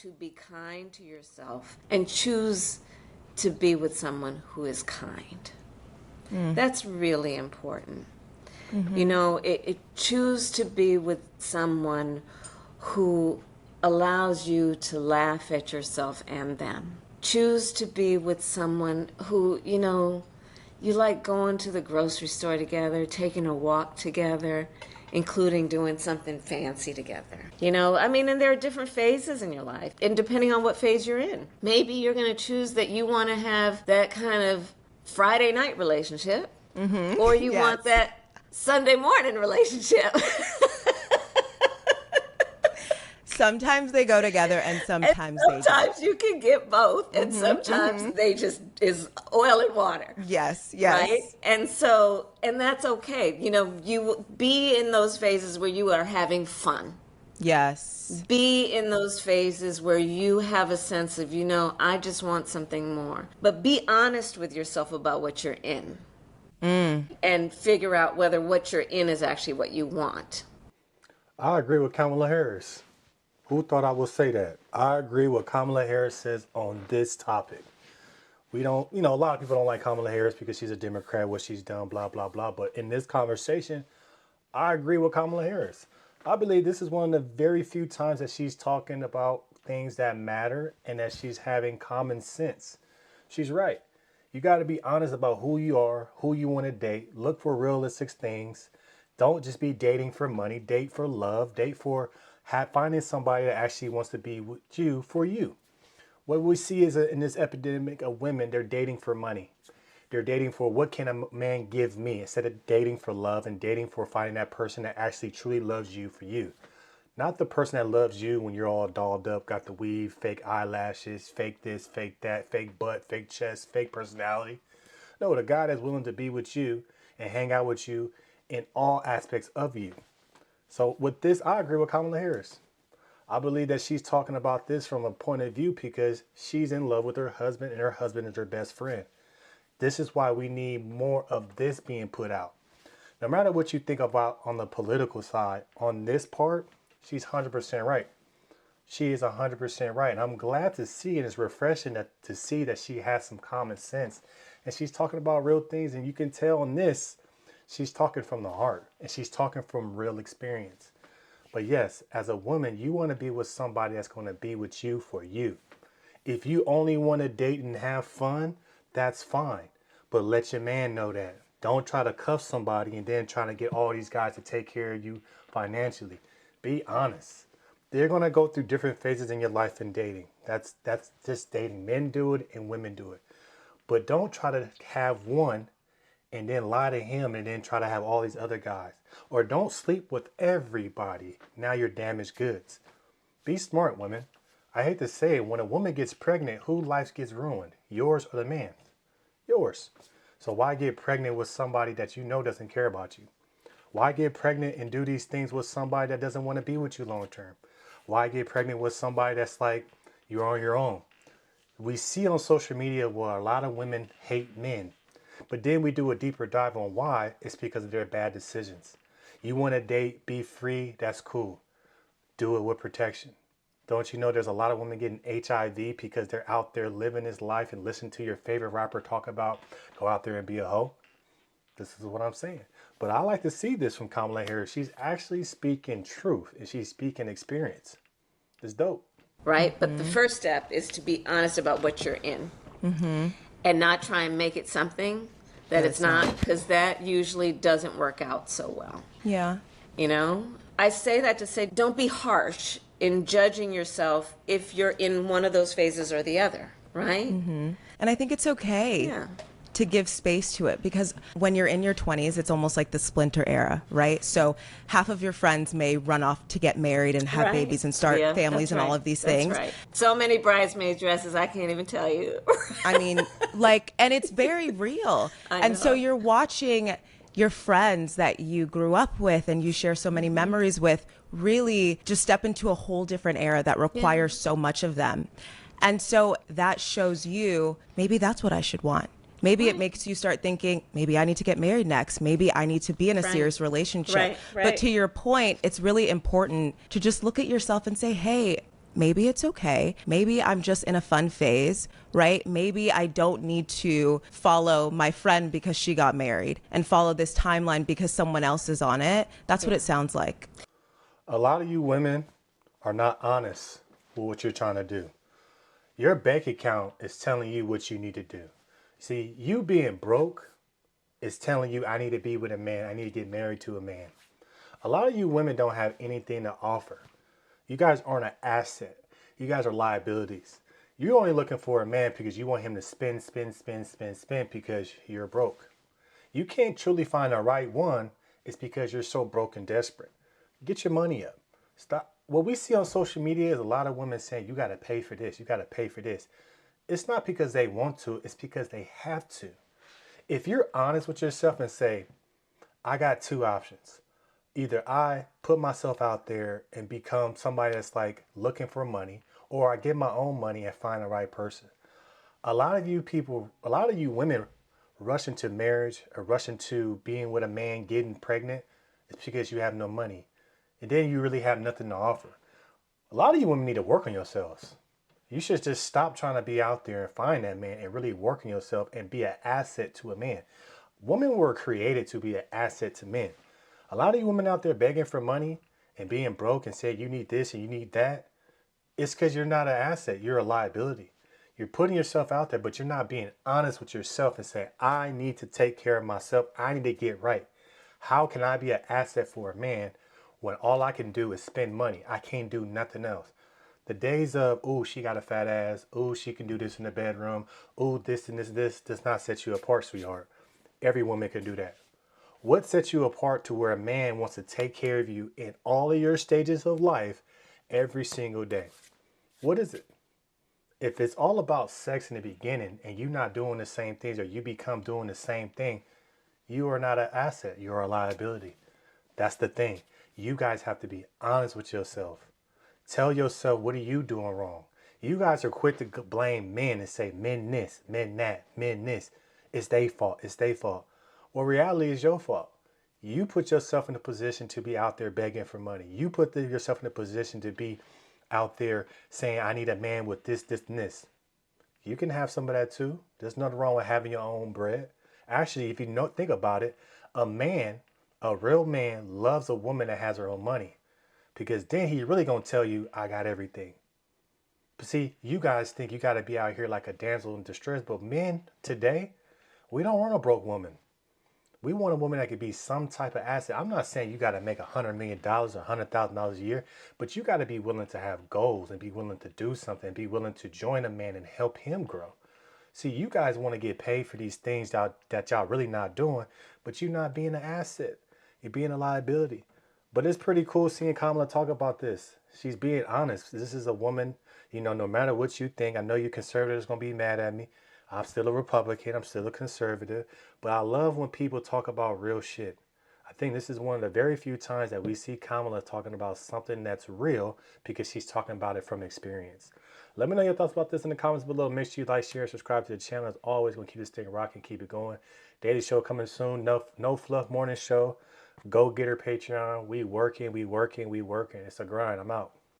to be kind to yourself and choose to be with someone who is kind. That's really important. You know, choose to be with someone who allows you to laugh at yourself and them. Choose to be with someone who, you know, you like going to the grocery store together, taking a walk together, including doing something fancy together. You know, I mean, and there are different phases in your life, and depending on what phase you're in. Maybe you're going to choose that you want to have that kind of Friday night relationship, or you want that Sunday morning relationship. Sometimes they go together and sometimes they don't. Sometimes you can get both, and sometimes they just is oil and water. Yes. Right? And that's okay. You know, you be in those phases where you are having fun. Yes. Be in those phases where you have a sense of, you know, I just want something more. But be honest with yourself about what you're in. And figure out whether what you're in is actually what you want. I agree with Kamala Harris. Who thought I would say that? I agree with Kamala Harris says on this topic. We don't, you know, a lot of people don't like Kamala Harris because she's a Democrat, what she's done, blah, blah, blah. But in this conversation, I agree with Kamala Harris. I believe this is one of the very few times that she's talking about things that matter and that she's having common sense. She's right. You got to be honest about who you are, who you want to date. Look for realistic things. Don't just be dating for money. Date for love. Date for finding somebody that actually wants to be with you for you. What we see is in this epidemic of women, they're dating for money. They're dating for what can a man give me instead of dating for love and dating for finding that person that actually truly loves you for you. Not the person that loves you when you're all dolled up, got the weave, fake eyelashes, fake this, fake that, fake butt, fake chest, fake personality. No, the guy that's willing to be with you and hang out with you in all aspects of you. So with this, I agree with Kamala Harris. I believe that she's talking about this from a point of view because she's in love with her husband and her husband is her best friend. This is why we need more of this being put out. No matter what you think about on the political side, on this part, she's 100% right. She is 100% right. And I'm glad to see, and it's refreshing to see that she has some common sense. And she's talking about real things. And you can tell on this, she's talking from the heart. And she's talking from real experience. But yes, as a woman, you want to be with somebody that's going to be with you for you. If you only want to date and have fun, that's fine. But let your man know that. Don't try to cuff somebody and then trying to get all these guys to take care of you financially. Be honest. They're going to go through different phases in your life in dating. That's just dating. Men do it and women do it. But don't try to have one and then lie to him and then try to have all these other guys. Or don't sleep with everybody. Now you're damaged goods. Be smart, women. I hate to say it, when a woman gets pregnant, whose life gets ruined? Yours or the man's? Yours. So why get pregnant with somebody that you know doesn't care about you? Why get pregnant and do these things with somebody that doesn't want to be with you long term? Why get pregnant with somebody that's like, you're on your own? We see on social media where a lot of women hate men. But then we do a deeper dive on why. It's because of their bad decisions. You want to date, be free, that's cool. Do it with protection. Don't you know there's a lot of women getting HIV because they're out there living this life and listen to your favorite rapper talk about go out there and be a hoe? This is what I'm saying. But I like to see this from Kamala Harris. She's actually speaking truth and she's speaking experience. It's dope. Right? But the first step is to be honest about what you're in. And not try and make it something that it's not, because that usually doesn't work out so well. Yeah. You know? I say that to say don't be harsh in judging yourself if you're in one of those phases or the other, right? And I think it's okay to give space to it, because when you're in your 20s, it's almost like the splinter era, right? So half of your friends may run off to get married and have babies and start families and all of these things. Right. So many bridesmaid dresses, I can't even tell you. I mean, like, and it's very real. And so you're watching your friends that you grew up with and you share so many memories with really just step into a whole different era that requires so much of them. And so that shows you, maybe that's what I should want. Maybe it makes you start thinking, maybe I need to get married next. Maybe I need to be in a serious relationship. But to your point, it's really important to just look at yourself and say, hey, maybe it's okay. Maybe I'm just in a fun phase, right? Maybe I don't need to follow my friend because she got married and follow this timeline because someone else is on it. That's what it sounds like. A lot of you women are not honest with what you're trying to do. Your bank account is telling you what you need to do. See, you being broke is telling you, I need to be with a man. I need to get married to a man. A lot of you women don't have anything to offer. You guys aren't an asset. You guys are liabilities. You're only looking for a man because you want him to spend because you're broke. You can't truly find the right one. It's because you're so broke and desperate. Get your money up. Stop. What we see on social media is a lot of women saying, you got to pay for this. You got to pay for this. It's not because they want to. It's because they have to. If you're honest with yourself and say, I got two options. Either I put myself out there and become somebody that's like looking for money, or I get my own money and find the right person. A lot of you people, a lot of you women rush into marriage or rush into being with a man, getting pregnant. It's because you have no money. And then you really have nothing to offer. A lot of you women need to work on yourselves. You should just stop trying to be out there and find that man and really work on yourself and be an asset to a man. Women were created to be an asset to men. A lot of you women out there begging for money and being broke and saying you need this and you need that. It's because you're not an asset. You're a liability. You're putting yourself out there, but you're not being honest with yourself and saying, I need to take care of myself. I need to get right. How can I be an asset for a man when all I can do is spend money? I can't do nothing else. The days of, oh, she got a fat ass. Oh, she can do this in the bedroom. Oh, this and this does not set you apart, sweetheart. Every woman can do that. What sets you apart to where a man wants to take care of you in all of your stages of life every single day? What is it? If it's all about sex in the beginning and you not doing the same things or you become doing the same thing, you are not an asset. You're a liability. That's the thing. You guys have to be honest with yourself. Tell yourself, what are you doing wrong? You guys are quick to blame men and say, men this, men that, men this. It's their fault. It's their fault. Well, reality is your fault. You put yourself in a position to be out there begging for money. You put yourself in a position to be out there saying, I need a man with this, this, and this. You can have some of that too. There's nothing wrong with having your own bread. Actually, if you don't think about it, a man, a real man, loves a woman that has her own money. Because then he's really going to tell you, I got everything. But see, you guys think you got to be out here like a damsel in distress. But men today, we don't want a broke woman. We want a woman that could be some type of asset. I'm not saying you got to make $100 million or $100,000 a year, but you got to be willing to have goals and be willing to do something, be willing to join a man and help him grow. See, you guys want to get paid for these things that y'all really not doing, but you're not being an asset. You're being a liability. But it's pretty cool seeing Kamala talk about this. She's being honest. This is a woman, no matter what you think, I know you conservatives going to be mad at me. I'm still a Republican. I'm still a conservative. But I love when people talk about real shit. I think this is one of the very few times that we see Kamala talking about something that's real because she's talking about it from experience. Let me know your thoughts about this in the comments below. Make sure you like, share, and subscribe to the channel. As always, going to keep this thing rocking, keep it going. Daily show coming soon. No fluff morning show. Go get her Patreon. We working. It's a grind. I'm out.